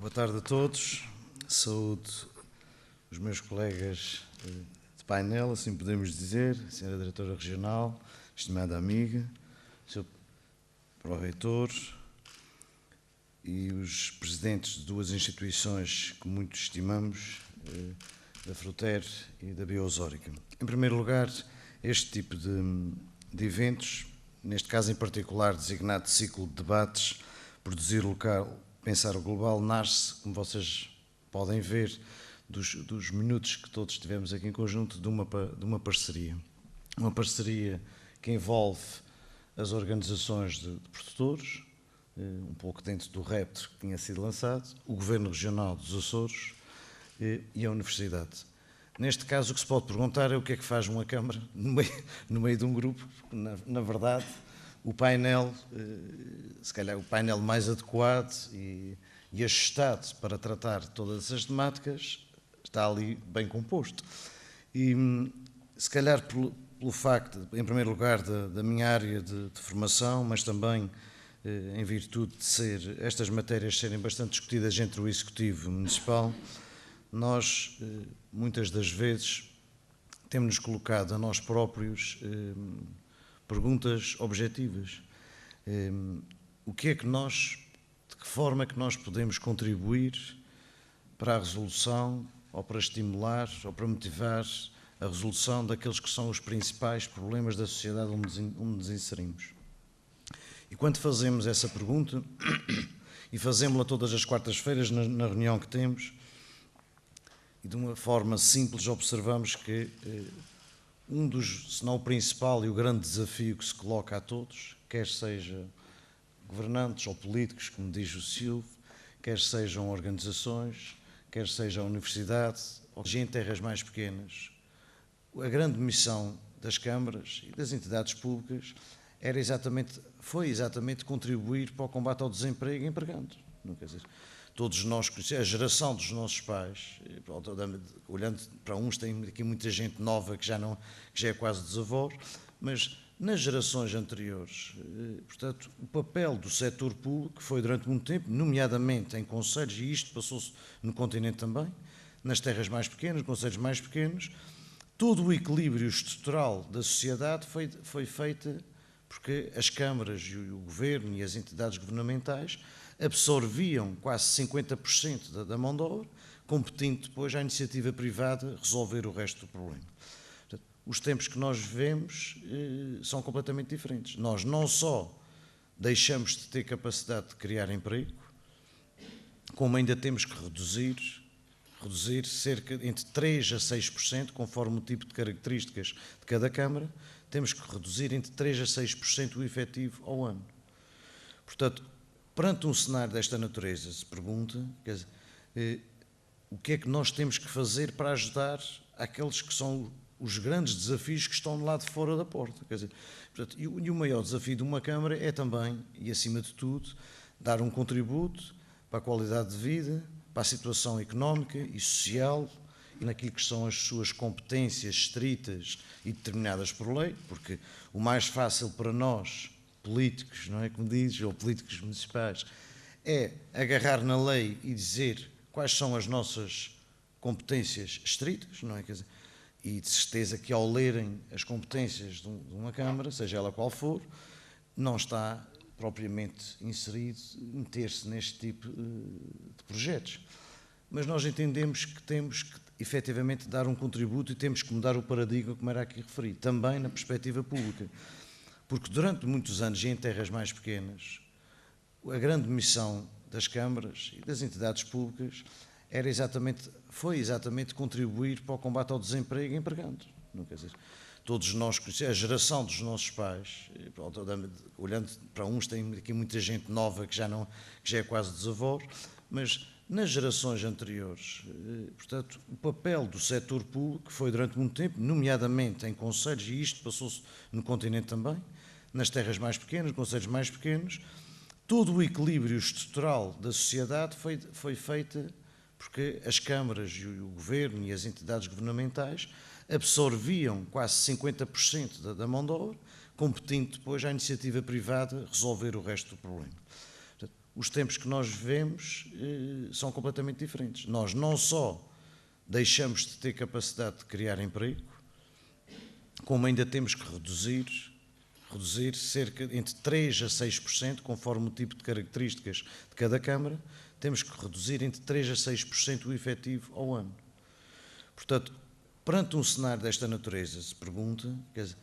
Boa tarde a todos. Saúdo os meus colegas de painel, assim podemos dizer, a Sra. Diretora Regional, estimada amiga, Sr. Pró-Reitor e os presidentes de duas instituições que muito estimamos, da Fruter e da Bioosórica. Em primeiro lugar, este tipo de eventos, neste caso em particular designado de ciclo de debates, produzir local, pensar o global, nasce, como vocês podem ver, dos minutos que todos tivemos aqui em conjunto, de uma parceria. Uma parceria que envolve as organizações de produtores, um pouco dentro do repto que tinha sido lançado, o Governo Regional dos Açores e a Universidade. Neste caso, o que se pode perguntar é o que é que faz uma Câmara no meio de um grupo, porque, na verdade, o painel, se calhar o painel mais adequado e ajustado para tratar todas essas temáticas, está ali bem composto. E, se calhar, pelo facto, em primeiro lugar, da minha área de formação, mas também em virtude de estas matérias serem bastante discutidas entre o Executivo Municipal, nós, muitas das vezes, temos-nos colocado a nós próprios perguntas objetivas. O que é que nós, de que forma é que nós podemos contribuir para a resolução, ou para estimular, ou para motivar a resolução daqueles que são os principais problemas da sociedade onde nos inserimos? E quando fazemos essa pergunta, e fazemos-la todas as quartas-feiras na reunião que temos, e de uma forma simples observamos que um dos, se não o principal e o grande desafio que se coloca a todos, quer seja governantes ou políticos, como diz o Silvio, quer sejam organizações, quer seja a universidade, ou seja em terras mais pequenas, a grande missão das câmaras e das entidades públicas foi exatamente contribuir para o combate ao desemprego empregando. Não quer dizer, todos nós conhecemos, a geração dos nossos pais, olhando para uns, tem aqui muita gente nova que já é quase desavós, mas nas gerações anteriores, portanto, o papel do setor público foi durante muito tempo, nomeadamente em concelhos, e isto passou-se no continente também, nas terras mais pequenas, concelhos mais pequenos, todo o equilíbrio estrutural da sociedade foi feito porque as câmaras e o governo e as entidades governamentais absorviam quase 50% da mão de obra, competindo depois à iniciativa privada resolver o resto do problema. Portanto, os tempos que nós vivemos são completamente diferentes. Nós não só deixamos de ter capacidade de criar emprego, como ainda temos que reduzir cerca entre 3% a 6%, conforme o tipo de características de cada Câmara, temos que reduzir entre 3% a 6% o efetivo ao ano. Portanto, perante um cenário desta natureza, se pergunta, quer dizer, o que é que nós temos que fazer para ajudar aqueles que são os grandes desafios que estão do lado de fora da porta. Quer dizer, portanto, e o maior desafio de uma Câmara é também, e acima de tudo, dar um contributo para a qualidade de vida, para a situação económica e social e naquilo que são as suas competências estritas e determinadas por lei, porque o mais fácil para nós, políticos, não é como dizes, ou políticos municipais, é agarrar na lei e dizer quais são as nossas competências estritas, não é? Quer dizer, e de certeza que ao lerem as competências de uma Câmara, seja ela qual for, não está propriamente inserido meter-se neste tipo de projetos. Mas nós entendemos que temos que efetivamente dar um contributo e temos que mudar o paradigma, como era aqui referido, também na perspectiva pública. Porque durante muitos anos, e em terras mais pequenas, a grande missão das câmaras e das entidades públicas foi exatamente contribuir para o combate ao desemprego empregando. Não quer dizer, todos nós conhecemos, a geração dos nossos pais, olhando para uns, tem aqui muita gente nova que já é quase desavós, mas nas gerações anteriores, portanto, o papel do setor público foi durante muito tempo, nomeadamente em concelhos, e isto passou-se no continente também, nas terras mais pequenas, concelhos mais pequenos, todo o equilíbrio estrutural da sociedade foi feito porque as câmaras e o governo e as entidades governamentais absorviam quase 50% da mão de obra, competindo depois à iniciativa privada resolver o resto do problema. Portanto, os tempos que nós vivemos são completamente diferentes. Nós não só deixamos de ter capacidade de criar emprego, como ainda temos que reduzir cerca entre 3% a 6%, conforme o tipo de características de cada Câmara, temos que reduzir entre 3% a 6% o efetivo ao ano. Portanto, perante um cenário desta natureza, se pergunta, quer dizer,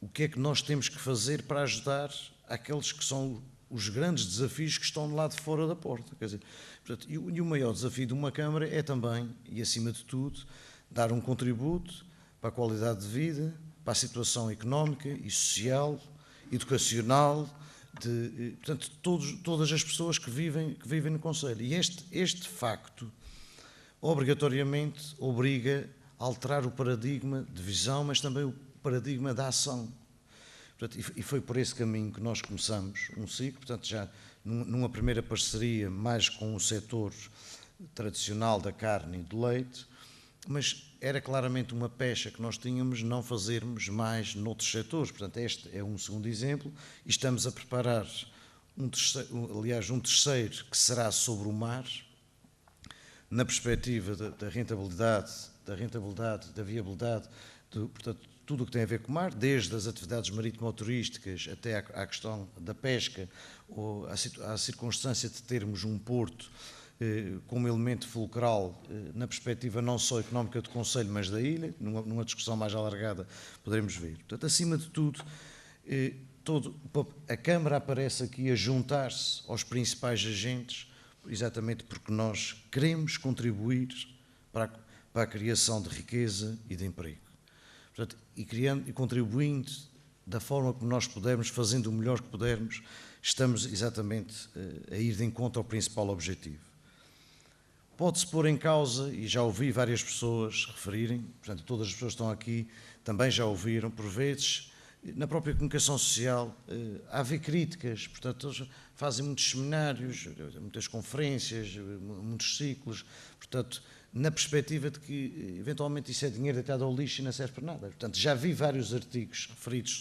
o que é que nós temos que fazer para ajudar aqueles que são os grandes desafios que estão do lado de fora da porta. Quer dizer, portanto, e o maior desafio de uma Câmara é também, e acima de tudo, dar um contributo para a qualidade de vida, para a situação económica e social, educacional, portanto, todas as pessoas que vivem no Conselho. E este facto, obrigatoriamente, obriga a alterar o paradigma de visão, mas também o paradigma da ação. Portanto, e foi por esse caminho que nós começamos um ciclo, portanto, já numa primeira parceria mais com o setor tradicional da carne e do leite, mas era claramente uma pecha que nós tínhamos não fazermos mais noutros setores. Portanto, este é um segundo exemplo e estamos a preparar um terceiro que será sobre o mar, na perspectiva da rentabilidade, da viabilidade, portanto, tudo o que tem a ver com o mar, desde as atividades marítimo-turísticas até à questão da pesca, ou à circunstância de termos um porto como elemento fulcral na perspectiva não só económica do Conselho, mas da ilha, numa discussão mais alargada poderemos ver. Portanto, acima de tudo, a Câmara aparece aqui a juntar-se aos principais agentes, exatamente porque nós queremos contribuir para a criação de riqueza e de emprego. Portanto, e contribuindo da forma como nós pudermos, fazendo o melhor que pudermos, estamos exatamente a ir de encontro ao principal objetivo. Pode-se pôr em causa, e já ouvi várias pessoas referirem, portanto, todas as pessoas que estão aqui também já ouviram, por vezes, na própria comunicação social, há haver críticas, portanto, eles fazem muitos seminários, muitas conferências, muitos ciclos, portanto, na perspectiva de que, eventualmente, isso é dinheiro deitado ao lixo e não serve para nada. Portanto, já vi vários artigos referidos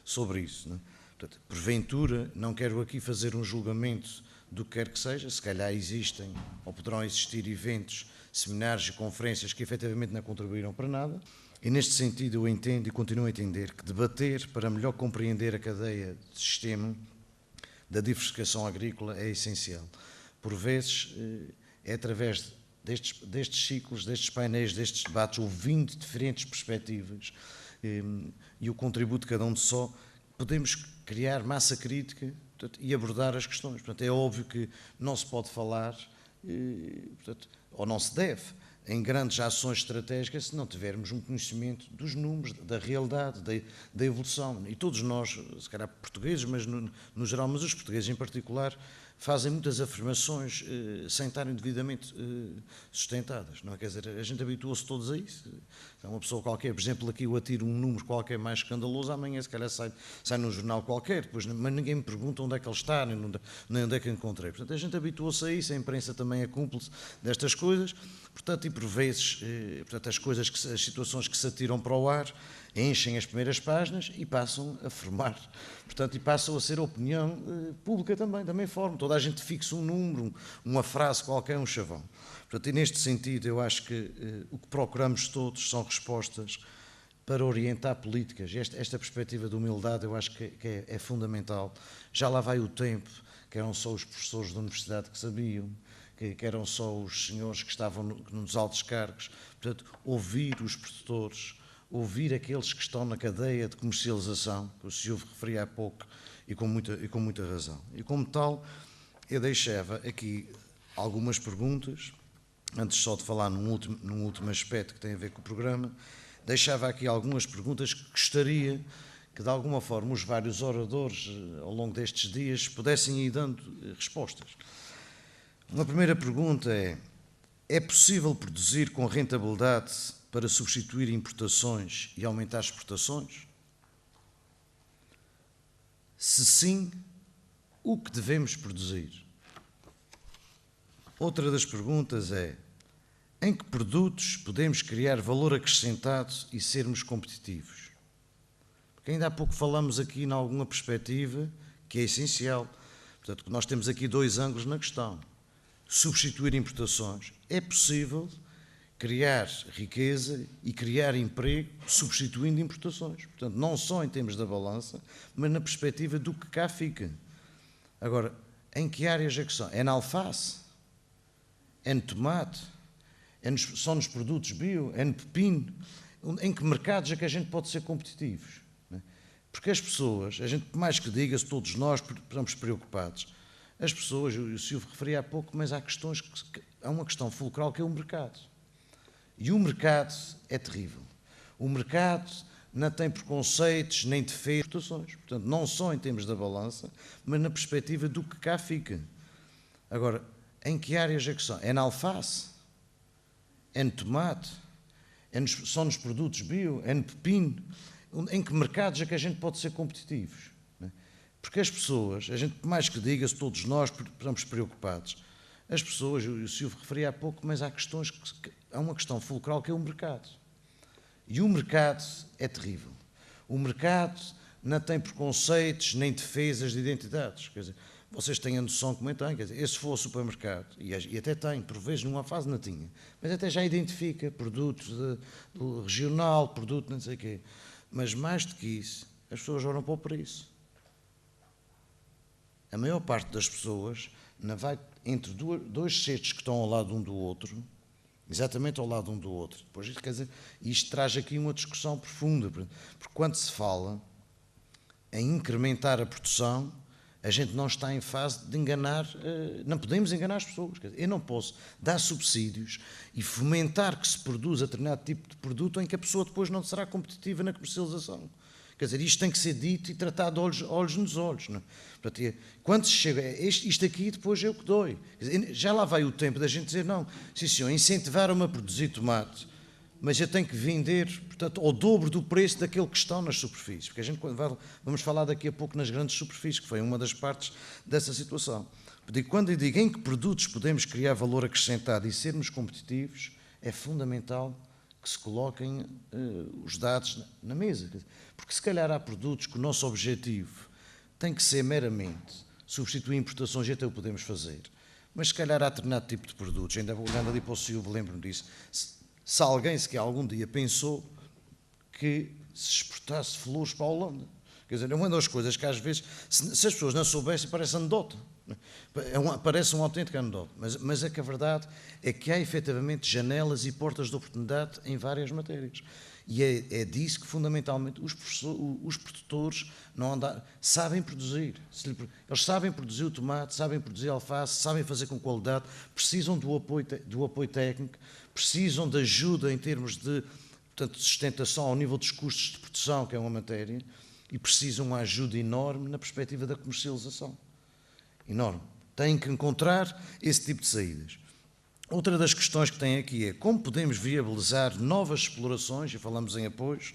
sobre isso. Não é? Portanto, porventura, não quero aqui fazer um julgamento do que quer que seja, se calhar existem ou poderão existir eventos, seminários e conferências que efetivamente não contribuíram para nada. E neste sentido eu entendo e continuo a entender que debater para melhor compreender a cadeia de sistema da diversificação agrícola é essencial. Por vezes é através destes ciclos, destes painéis, destes debates, ouvindo diferentes perspectivas e o contributo de cada um de só, podemos criar massa crítica, portanto, e abordar as questões. Portanto, é óbvio que não se pode falar, portanto, ou não se deve, em grandes ações estratégicas se não tivermos um conhecimento dos números, da realidade, da evolução. E todos nós, se calhar portugueses, mas no geral, mas os portugueses em particular, fazem muitas afirmações sem estarem devidamente sustentadas. Não é? Quer dizer, a gente habituou-se todos a isso. Então, uma pessoa qualquer, por exemplo, aqui eu atiro um número qualquer mais escandaloso, amanhã se calhar sai num jornal qualquer, depois, mas ninguém me pergunta onde é que ele está, nem onde é que encontrei. Portanto, a gente habituou-se a isso, a imprensa também é cúmplice destas coisas, portanto, e por vezes, portanto, as situações que se atiram para o ar enchem as primeiras páginas e passam a formar, portanto, e passam a ser opinião pública também, da mesma forma. Toda a gente fixa um número, uma frase qualquer, um chavão. Portanto, e neste sentido, eu acho que o que procuramos todos são respostas para orientar políticas. Esta perspectiva de humildade eu acho que é fundamental. Já lá vai o tempo, que eram só os professores da universidade que sabiam, que eram só os senhores que estavam nos altos cargos. Portanto, ouvir os produtores, ouvir aqueles que estão na cadeia de comercialização, que o Silvio referia há pouco, e com muita razão. E como tal, eu deixava aqui algumas perguntas, antes só de falar num último aspecto que tem a ver com o programa, deixava aqui algumas perguntas que gostaria que, de alguma forma, os vários oradores, ao longo destes dias, pudessem ir dando respostas. Uma primeira pergunta é possível produzir com rentabilidade para substituir importações e aumentar exportações? Se sim, o que devemos produzir? Outra das perguntas é: em que produtos podemos criar valor acrescentado e sermos competitivos? Porque ainda há pouco falamos aqui em alguma perspectiva que é essencial. Portanto, nós temos aqui dois ângulos na questão. Substituir importações. É possível criar riqueza e criar emprego substituindo importações. Portanto, não só em termos da balança, mas na perspectiva do que cá fica. Agora, em que áreas é que são? É na alface? É no tomate? São nos produtos bio? É no pepino? Em que mercados é que a gente pode ser competitivos? Porque as pessoas, a gente, por mais que diga, se todos nós estamos preocupados, as pessoas, o Silvio referia há pouco, mas há questões, há uma questão fulcral que é o mercado. E o mercado é terrível. O mercado não tem preconceitos nem defesa de exportações. Portanto, não só em termos da balança, mas na perspectiva do que cá fica. Agora, em que áreas é que são? É na alface? É no tomate? São nos produtos bio? É no pepino? Em que mercados é que a gente pode ser competitivos? Porque as pessoas, a gente, por mais que diga, se todos nós estamos preocupados, as pessoas, o Silvio referia há pouco, mas há questões, há uma questão fulcral que é o mercado. E o mercado é terrível. O mercado não tem preconceitos nem defesas de identidades. Quer dizer, vocês têm a noção como é que têm. Quer dizer, esse for o supermercado, e até tem, por vezes numa fase não tinha, mas até já identifica produtos do regional, produto não sei o quê. Mas mais do que isso, as pessoas olham para o preço. A maior parte das pessoas não vai entre dois cestos que estão ao lado um do outro, exatamente ao lado um do outro. Depois, quer dizer, isto traz aqui uma discussão profunda, porque quando se fala em incrementar a produção, a gente não está em fase de enganar, não podemos enganar as pessoas. Quer dizer, eu não posso dar subsídios e fomentar que se produza determinado tipo de produto em que a pessoa depois não será competitiva na comercialização. Quer dizer, isto tem que ser dito e tratado olhos nos olhos. Não é? Portanto, quando se chega, isto aqui depois eu que dou. Já lá vai o tempo da gente dizer, não, sim senhor, incentivaram-me a produzir tomate, mas eu tenho que vender, portanto, ao dobro do preço daquele que estão nas superfícies. Porque a gente vamos falar daqui a pouco nas grandes superfícies, que foi uma das partes dessa situação. Quando eu digo em que produtos podemos criar valor acrescentado e sermos competitivos, é fundamental que se coloquem os dados na mesa. Porque se calhar há produtos que o nosso objetivo tem que ser meramente substituir importações, e até o podemos fazer. Mas se calhar há determinado tipo de produtos, ainda olhando ali para o Silvio, lembro-me disso, se alguém sequer algum dia pensou que se exportasse flores para a Holanda. Quer dizer, é uma das coisas que às vezes, se as pessoas não soubessem, parece anedota. Parece um autêntico anedota. Mas é que a verdade é que há efetivamente janelas e portas de oportunidade em várias matérias. E é disso que, fundamentalmente, os produtores sabem produzir. Eles sabem produzir o tomate, sabem produzir a alface, sabem fazer com qualidade, precisam do apoio técnico, precisam de ajuda em termos de, portanto, de sustentação ao nível dos custos de produção, que é uma matéria, e precisam de uma ajuda enorme na perspectiva da comercialização. Enorme. Têm que encontrar esse tipo de saídas. Outra das questões que tem aqui é como podemos viabilizar novas explorações, e falamos em apoios,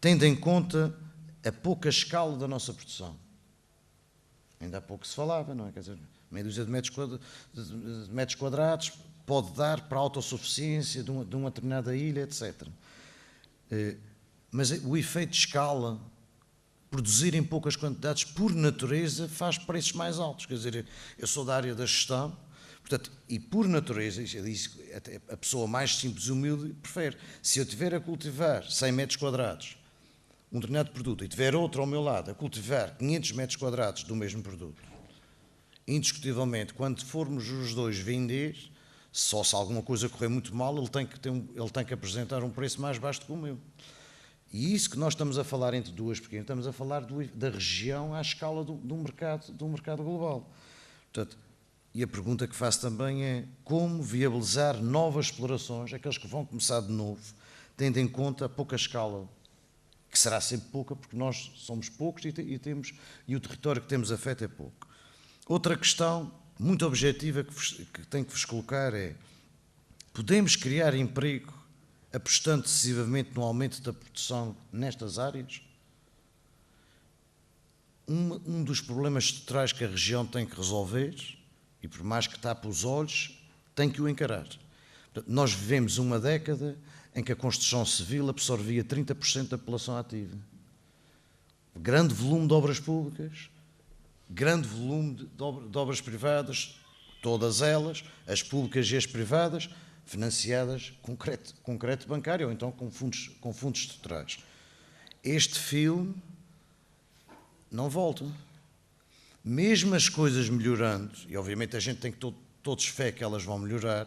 tendo em conta a pouca escala da nossa produção. Ainda há pouco se falava, não é? Quer dizer, meia dúzia de metros quadrados pode dar para a autossuficiência de uma determinada ilha, etc. Mas o efeito de escala, produzir em poucas quantidades, por natureza, faz preços mais altos. Quer dizer, eu sou da área da gestão, portanto, e por natureza, a pessoa mais simples e humilde prefere. Se eu tiver a cultivar 100 metros quadrados um determinado produto e tiver outro ao meu lado a cultivar 500 metros quadrados do mesmo produto, indiscutivelmente, quando formos os dois vender, só se alguma coisa correr muito mal, ele tem que apresentar um preço mais baixo do que o meu. E isso que nós estamos a falar entre duas pequenas, estamos a falar da região à escala do mercado global. Portanto, e a pergunta que faço também é como viabilizar novas explorações, aqueles que vão começar de novo, tendo em conta a pouca escala, que será sempre pouca, porque nós somos poucos e o território que temos afeto é pouco. Outra questão muito objetiva que tenho que vos colocar é: podemos criar emprego apostando decisivamente no aumento da produção nestas áreas? Um dos problemas estruturais que a região tem que resolver, e por mais que tape os olhos, tem que o encarar. Portanto, nós vivemos uma década em que a construção civil absorvia 30% da população ativa. Grande volume de obras públicas, grande volume de obras privadas, todas elas, as públicas e as privadas, financiadas com crédito bancário ou então com fundos estruturais. Este filme não volta. Mesmo as coisas melhorando, e obviamente a gente tem todos fé que elas vão melhorar,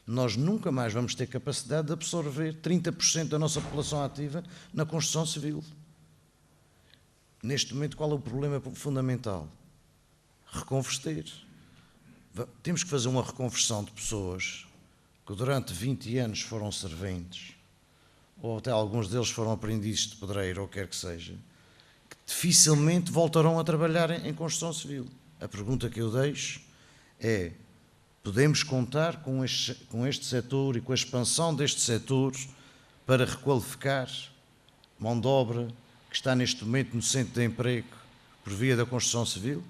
nós nunca mais vamos ter capacidade de absorver 30% da nossa população ativa na construção civil. Neste momento, qual é o problema fundamental? Reconverter. Temos que fazer uma reconversão de pessoas que durante 20 anos foram serventes, ou até alguns deles foram aprendizes de pedreiro, ou quer que seja, que dificilmente voltarão a trabalhar em construção civil. A pergunta que eu deixo é: podemos contar com este setor e com a expansão deste setor para requalificar mão de obra que está neste momento no centro de emprego por via da construção civil?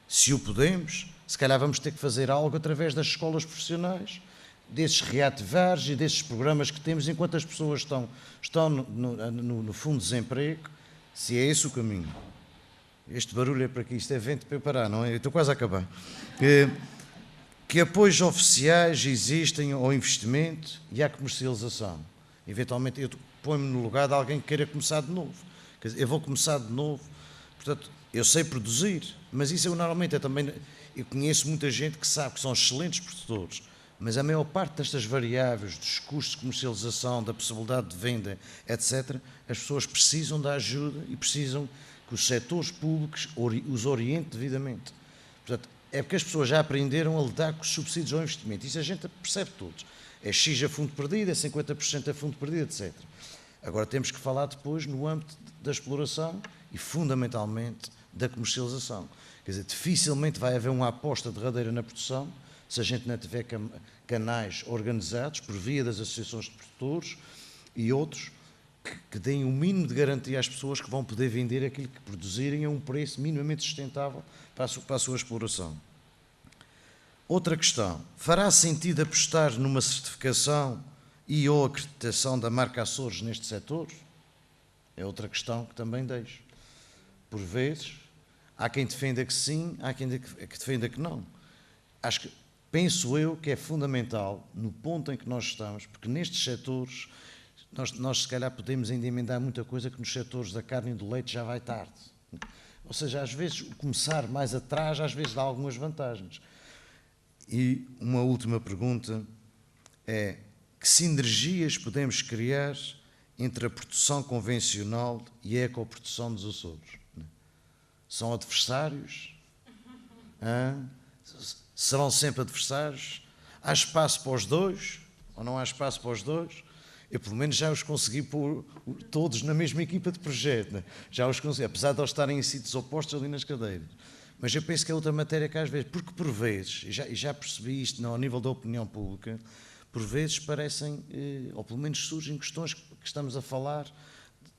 Se o podemos, se calhar vamos ter que fazer algo através das escolas profissionais, desses reativares e desses programas que temos enquanto as pessoas estão no fundo de desemprego, se é esse o caminho. Este barulho é para aqui, isto é vento para eu parar, não é? Eu estou quase a acabar. Que apoios oficiais existem ao investimento e à comercialização. Eventualmente eu ponho-me no lugar de alguém que queira começar de novo. Quer dizer, eu vou começar de novo, portanto, eu sei produzir, mas isso eu normalmente também... Eu conheço muita gente que sabe que são excelentes produtores, mas a maior parte destas variáveis, dos custos de comercialização, da possibilidade de venda, etc., as pessoas precisam da ajuda e precisam que os setores públicos os orientem devidamente. Portanto, é porque as pessoas já aprenderam a lidar com os subsídios ao investimento. Isso a gente percebe todos. É X a fundo perdido, é 50% a fundo perdido, etc. Agora temos que falar depois no âmbito da exploração e, fundamentalmente, da comercialização. Quer dizer, dificilmente vai haver uma aposta derradeira na produção se a gente não tiver canais organizados por via das associações de produtores e outros que deem o mínimo de garantia às pessoas que vão poder vender aquilo que produzirem a um preço minimamente sustentável para a sua exploração. Outra questão: fará sentido apostar numa certificação e ou acreditação da marca Açores neste setor? É outra questão que também deixo. Por vezes, há quem defenda que sim, há quem que defenda que não. Penso eu que é fundamental, no ponto em que nós estamos, porque nestes setores, nós se calhar podemos ainda emendar muita coisa que nos setores da carne e do leite já vai tarde. Ou seja, às vezes, começar mais atrás, às vezes dá algumas vantagens. E uma última pergunta é: que sinergias podemos criar entre a produção convencional e a ecoprodução dos Açores? São adversários? Serão sempre adversários? Há espaço para os dois? Ou não há espaço para os dois? Eu, pelo menos, já os consegui pôr todos na mesma equipa de projeto. Né? Já os consegui, apesar de eles estarem em sítios opostos ali nas cadeiras. Mas eu penso que é outra matéria que às vezes, porque por vezes, e já percebi isto ao nível da opinião pública, por vezes parecem, ou pelo menos surgem questões que estamos a falar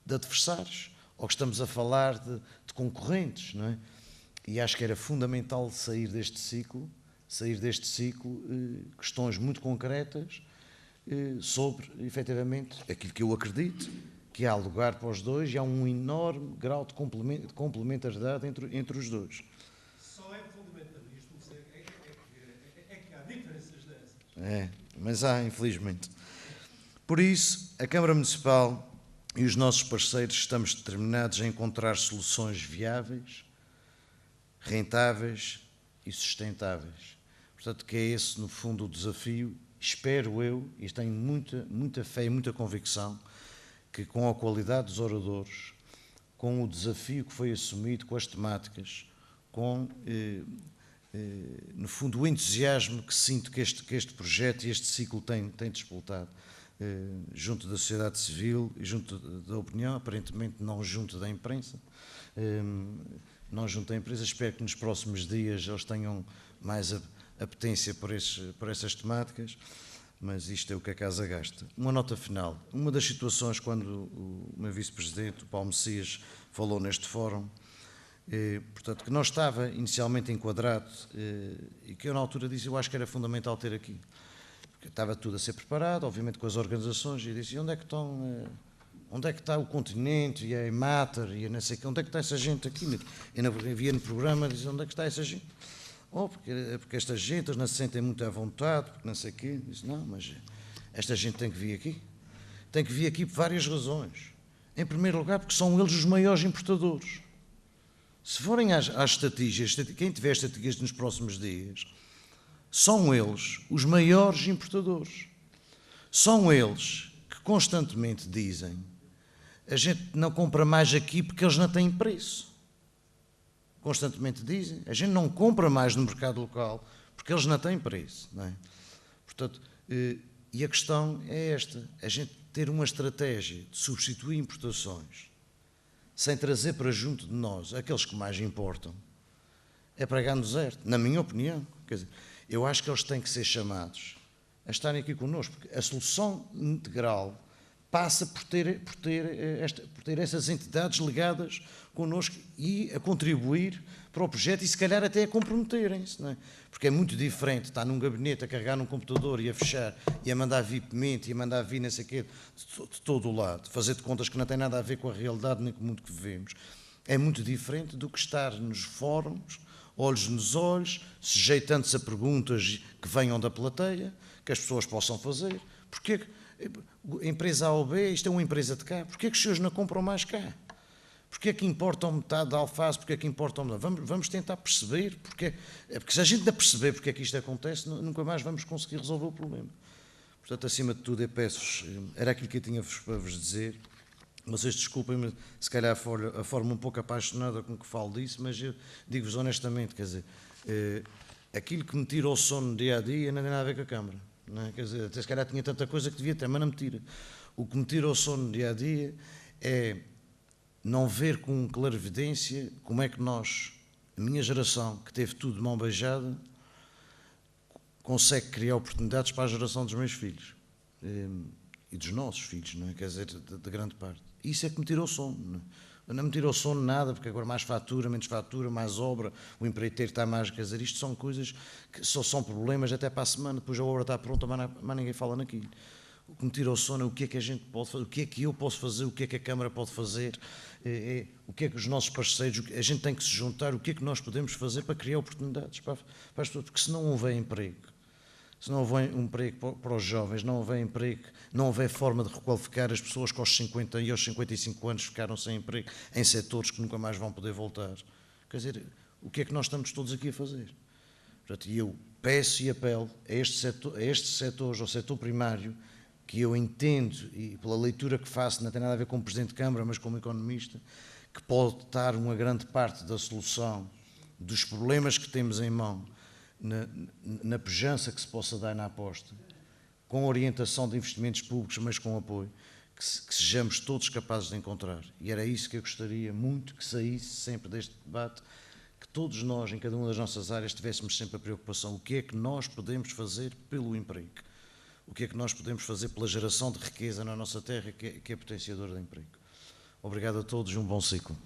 de adversários, ou que estamos a falar de concorrentes, não é? E acho que era fundamental sair deste ciclo questões muito concretas sobre, efetivamente, aquilo que eu acredito, que há lugar para os dois e há um enorme grau de complementaridade entre os dois. Só é fundamentalista, é que há diferenças dessas. Mas há, infelizmente. Por isso, a Câmara Municipal e os nossos parceiros estamos determinados a encontrar soluções viáveis, rentáveis e sustentáveis. Portanto, que é esse, no fundo, o desafio. Espero eu, e tenho muita fé e muita convicção, que com a qualidade dos oradores, com o desafio que foi assumido, com as temáticas, com, no fundo, o entusiasmo que sinto que este projeto e este ciclo tem disputado, junto da sociedade civil e junto da opinião, aparentemente não junto da imprensa, espero que nos próximos dias eles tenham mais apetência por essas temáticas, mas isto é o que a casa gasta. Uma nota final. Uma das situações, quando o meu vice-presidente, o Paulo Messias, falou neste fórum, portanto, que não estava inicialmente enquadrado, e que eu na altura disse, eu acho que era fundamental ter aqui. Porque estava tudo a ser preparado, obviamente com as organizações, e disse, onde é que estão Onde é que está o Continente e a Emater e a não sei o quê? Onde é que está essa gente aqui? Eu via no programa, dizia, onde é que está essa gente? Porque esta gente, eles não se sentem muito à vontade, porque não sei o quê. Disse, não, mas esta gente tem que vir aqui. Tem que vir aqui por várias razões. Em primeiro lugar, porque são eles os maiores importadores. Se forem às estatísticas, quem tiver estatísticas nos próximos dias, são eles os maiores importadores. São eles que constantemente dizem a gente não compra mais aqui porque eles não têm preço. Constantemente dizem, a gente não compra mais no mercado local porque eles não têm preço. Não é? Portanto, e a questão é esta, a gente ter uma estratégia de substituir importações sem trazer para junto de nós aqueles que mais importam, é pregar no deserto, na minha opinião. Quer dizer, eu acho que eles têm que ser chamados a estarem aqui connosco, porque a solução integral passa por ter essas entidades ligadas connosco e a contribuir para o projeto e se calhar até a comprometerem-se, não é? Porque é muito diferente estar num gabinete a carregar num computador e a fechar e a mandar vir pimenta e a mandar vir não sei o quê de todo o lado, fazer de contas que não tem nada a ver com a realidade nem com o mundo que vivemos. É muito diferente do que estar nos fóruns, olhos nos olhos, sujeitando-se a perguntas que venham da plateia, que as pessoas possam fazer. Porquê que a empresa A ou B, isto é uma empresa de cá, porquê que os senhores não compram mais cá? Porquê que importam metade da alface? Porquê que importam metade? Vamos tentar perceber, porque se a gente não perceber porque é que isto acontece, nunca mais vamos conseguir resolver o problema. Portanto, acima de tudo, eu peço-vos, era aquilo que eu tinha para vos dizer. Vocês desculpem-me, se calhar a forma um pouco apaixonada com que falo disso, mas eu digo-vos honestamente, quer dizer, aquilo que me tira o sono no dia a dia não tem nada a ver com a Câmara. Não é? Quer dizer, até se calhar tinha tanta coisa que devia ter, mas não me tira. O que me tira o sono no dia a dia é não ver com clarividência como é que nós, a minha geração, que teve tudo de mão beijada, consegue criar oportunidades para a geração dos meus filhos e dos nossos filhos, não é? Quer dizer, de grande parte. Isso é que me tirou o sono. Não é? Não me tirou o sono nada, porque agora mais fatura, menos fatura, mais obra, o empreiteiro está mais. Quer dizer, isto são coisas que só são problemas até para a semana, depois a obra está pronta, mas ninguém fala naquilo. O que me tira o sono é o que é que a gente pode fazer, o que é que eu posso fazer, o que é que a Câmara pode fazer, o que é que os nossos parceiros, a gente tem que se juntar, o que é que nós podemos fazer para criar oportunidades para as pessoas, porque se não houver emprego, se não houver um emprego para os jovens, não houver emprego, não houver forma de requalificar as pessoas que aos 50 e aos 55 anos ficaram sem emprego, em setores que nunca mais vão poder voltar. Quer dizer, o que é que nós estamos todos aqui a fazer? Portanto, e eu peço e apelo a este setor, ao setor primário, que eu entendo, e pela leitura que faço, não tem nada a ver como Presidente de Câmara, mas como economista, que pode estar uma grande parte da solução dos problemas que temos em mão, na pujança que se possa dar na aposta, com orientação de investimentos públicos, mas com apoio, que sejamos todos capazes de encontrar. E era isso que eu gostaria muito que saísse sempre deste debate, que todos nós, em cada uma das nossas áreas, tivéssemos sempre a preocupação, o que é que nós podemos fazer pelo emprego? O que é que nós podemos fazer pela geração de riqueza na nossa terra, que é potenciador de emprego? Obrigado a todos e um bom ciclo.